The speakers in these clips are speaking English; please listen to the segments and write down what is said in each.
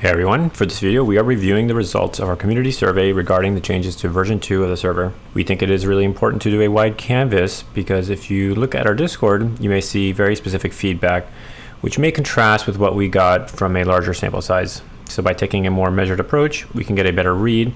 Hey everyone, for this video we are reviewing the results of our community survey regarding the changes to version 2 of the server. We think it is really important to do a wide canvas because if you look at our Discord, you may see very specific feedback which may contrast with what we got from a larger sample size. So by taking a more measured approach, we can get a better read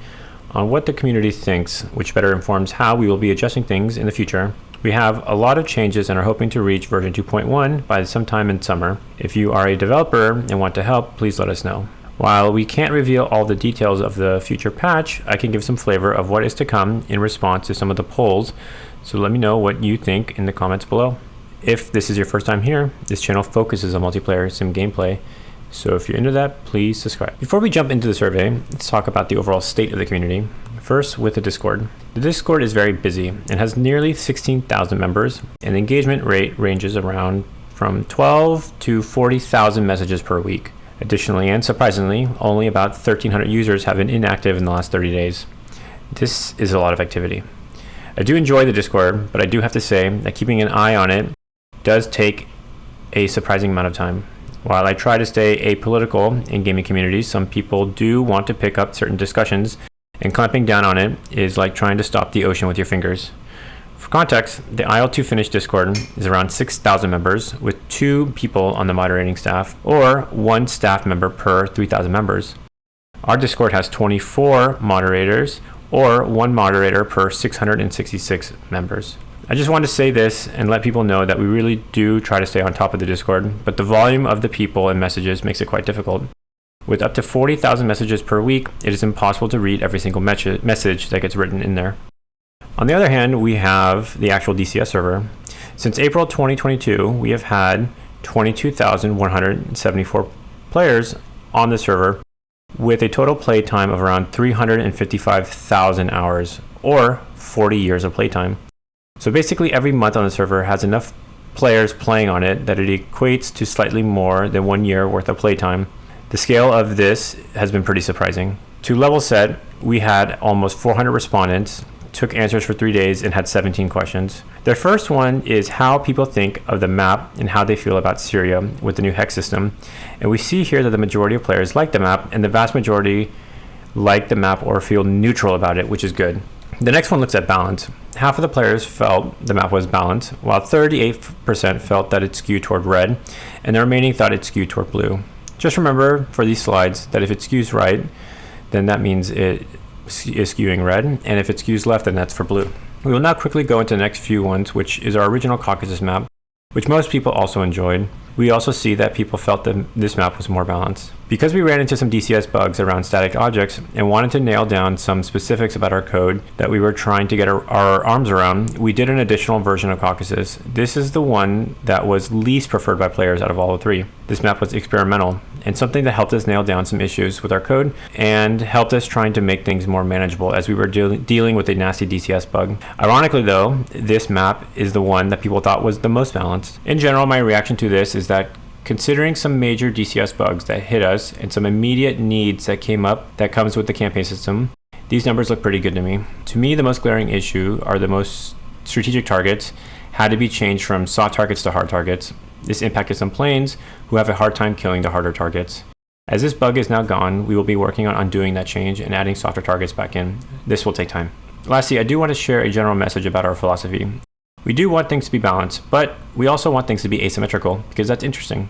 on what the community thinks, which better informs how we will be adjusting things in the future. We have a lot of changes and are hoping to reach version 2.1 by sometime in summer. If you are a developer and want to help, please let us know. While we can't reveal all the details of the future patch, I can give some flavor of what is to come in response to some of the polls, so let me know what you think in the comments below. If this is your first time here, this channel focuses on multiplayer sim gameplay, so if you're into that, please subscribe. Before we jump into the survey, let's talk about the overall state of the community. First, with the Discord. The Discord is very busy and has nearly 16,000 members, and the engagement rate ranges around from 12 to 40,000 messages per week. Additionally, and surprisingly, only about 1,300 users have been inactive in the last 30 days. This is a lot of activity. I do enjoy the Discord, but I do have to say that keeping an eye on it does take a surprising amount of time. While I try to stay apolitical in gaming communities, some people do want to pick up certain discussions, and clamping down on it is like trying to stop the ocean with your fingers. For context, the IL2 Finish Discord is around 6,000 members with 2 people on the moderating staff, or 1 staff member per 3,000 members. Our Discord has 24 moderators, or 1 moderator per 666 members. I just want to say this and let people know that we really do try to stay on top of the Discord, but the volume of the people and messages makes it quite difficult. With up to 40,000 messages per week, it is impossible to read every single message that gets written in there. On the other hand, we have the actual DCS server. Since April 2022, we have had 22,174 players on the server with a total play time of around 355,000 hours, or 40 years of playtime. So basically every month on the server has enough players playing on it that it equates to slightly more than 1 year worth of playtime. The scale of this has been pretty surprising. To level set, we had almost 400 respondents, took answers for 3 days, and had 17 questions. Their first one is how people think of the map and how they feel about Syria with the new hex system. And we see here that the majority of players like the map, and the vast majority like the map or feel neutral about it, which is good. The next one looks at balance. Half of the players felt the map was balanced, while 38% felt that it skewed toward red, and the remaining thought it skewed toward blue. Just remember for these slides that if it skews right, then that means it is skewing red, and if it skews left, then that's for blue. We will now quickly go into the next few ones, which is our original Caucasus map, which most people also enjoyed. We also see that people felt that this map was more balanced. Because we ran into some DCS bugs around static objects and wanted to nail down some specifics about our code that we were trying to get our arms around, we did an additional version of Caucasus. This is the one that was least preferred by players out of all the 3. This map was experimental and something that helped us nail down some issues with our code and helped us trying to make things more manageable as we were dealing with a nasty DCS bug. Ironically though, this map is the one that people thought was the most balanced. In general, my reaction to this is that considering some major DCS bugs that hit us and some immediate needs that came up that comes with the campaign system, these numbers look pretty good to me. To me, the most glaring issue are the most strategic targets had to be changed from soft targets to hard targets. This impacted some planes who have a hard time killing the harder targets. As this bug is now gone, we will be working on undoing that change and adding softer targets back in. This will take time. Lastly, I do want to share a general message about our philosophy. We do want things to be balanced, but we also want things to be asymmetrical because that's interesting.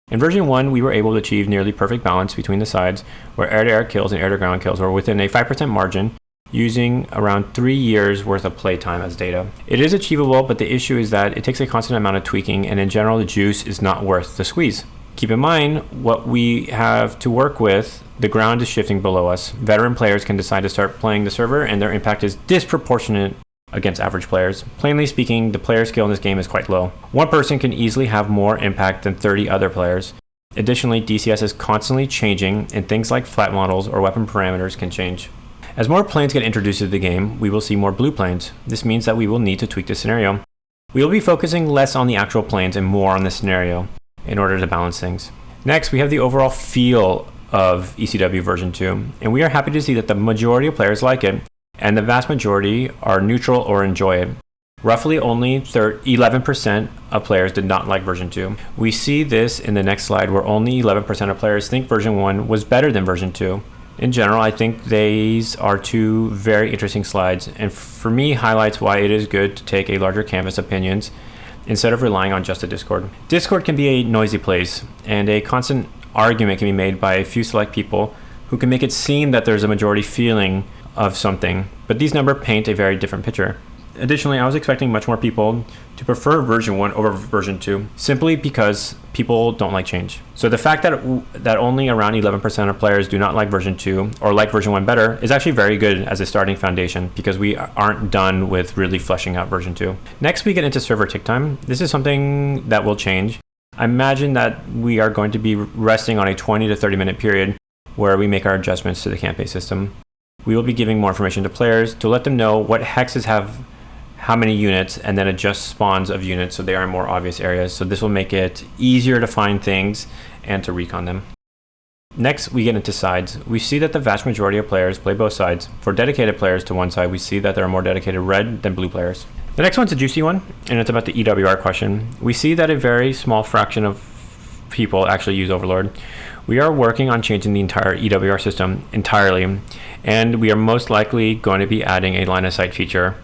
In version 1, we were able to achieve nearly perfect balance between the sides, where air-to-air kills and air-to-ground kills were within a 5% margin, using around 3 years worth of playtime as data. It is achievable, but the issue is that it takes a constant amount of tweaking, and in general, the juice is not worth the squeeze. Keep in mind what we have to work with. The ground is shifting below us. Veteran players can decide to start playing the server, and their impact is disproportionate against average players. Plainly speaking, the player skill in this game is quite low. One person can easily have more impact than 30 other players. Additionally, DCS is constantly changing, and things like flat models or weapon parameters can change. As more planes get introduced to the game, we will see more blue planes. This means that we will need to tweak the scenario. We will be focusing less on the actual planes and more on the scenario in order to balance things. Next, we have the overall feel of ECW version 2, and we are happy to see that the majority of players like it, and the vast majority are neutral or enjoy it. Roughly only 11% of players did not like version 2. We see this in the next slide where only 11% of players think version 1 was better than version 2. In general, I think these are two very interesting slides, and for me highlights why it is good to take a larger canvas opinions instead of relying on just a Discord. Discord can be a noisy place, and a constant argument can be made by a few select people who can make it seem that there's a majority feeling of something, but these numbers paint a very different picture. Additionally, I was expecting much more people to prefer version 1 over version 2, simply because people don't like change. So the fact that only around 11% of players do not like version 2 or like version 1 better is actually very good as a starting foundation, because we aren't done with really fleshing out version 2. Next, we get into server tick time. This is something that will change. I imagine that we are going to be resting on a 20 to 30 minute period where we make our adjustments to the campaign system. We will be giving more information to players to let them know what hexes have how many units, and then adjust spawns of units so they are in more obvious areas. So this will make it easier to find things and to recon them. Next, we get into sides. We see that the vast majority of players play both sides. For dedicated players to one side, we see that there are more dedicated red than blue players. The next one's a juicy one, and it's about the EWR question. We see that a very small fraction of people actually use Overlord. We are working on changing the entire EWR system entirely, and we are most likely going to be adding a line of sight feature.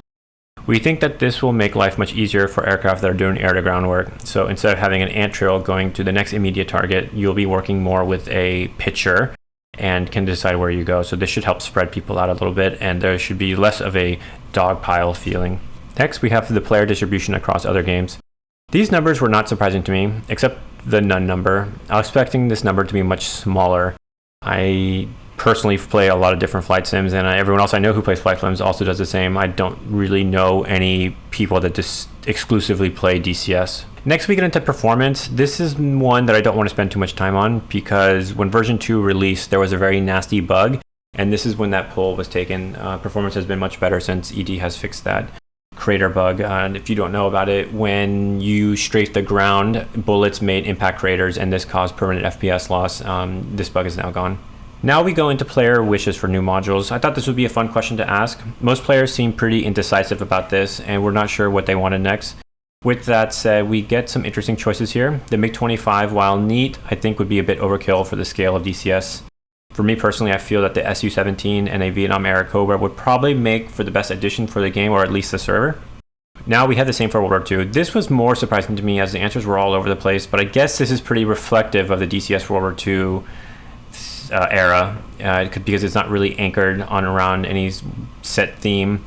We think that this will make life much easier for aircraft that are doing air-to-ground work. So instead of having an ant trail going to the next immediate target, you'll be working more with a pitcher and can decide where you go. So this should help spread people out a little bit, and there should be less of a dog pile feeling. Next, we have the player distribution across other games. These numbers were not surprising to me, except the none number. I was expecting this number to be much smaller. I personally play a lot of different flight sims, and everyone else I know who plays flight sims also does the same. I don't really know any people that just exclusively play DCS. Next, we get into performance. This is one that I don't want to spend too much time on, because when version 2 released, there was a very nasty bug, and this is when that pull was taken. Performance has been much better since ED has fixed that crater bug. And if you don't know about it, when you strafe the ground, bullets made impact craters, and this caused permanent FPS loss. This bug is now gone. Now we go into player wishes for new modules. I thought this would be a fun question to ask. Most players seem pretty indecisive about this, and we're not sure what they wanted next. With that said, we get some interesting choices here. The Mig-23, while neat, I think would be a bit overkill for the scale of DCS. For me personally, I feel that the Su-17 and a Vietnam era Cobra would probably make for the best addition for the game, or at least the server. Now we have the same for World War II. This was more surprising to me as the answers were all over the place, but I guess this is pretty reflective of the DCS World War II era, because it's not really anchored on around any set theme,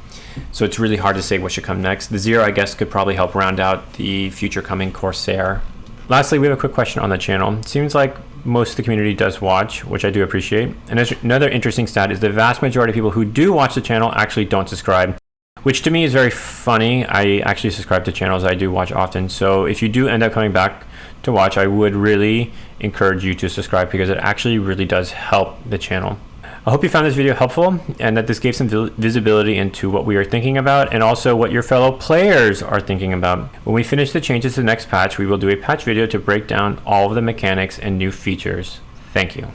so it's really hard to say what should come next. The Zero, I guess, could probably help round out the future coming Corsair. Lastly, we have a quick question on the channel. It seems like most of the community does watch, which I do appreciate. And another interesting stat is the vast majority of people who do watch the channel actually don't subscribe, which to me is very funny. I actually subscribe to channels I do watch often, so if you do end up coming back to watch, I would really encourage you to subscribe, because it actually really does help the channel. I hope you found this video helpful, and that this gave some visibility into what we are thinking about, and also what your fellow players are thinking about. When we finish the changes to the next patch, we will do a patch video to break down all of the mechanics and new features. Thank you.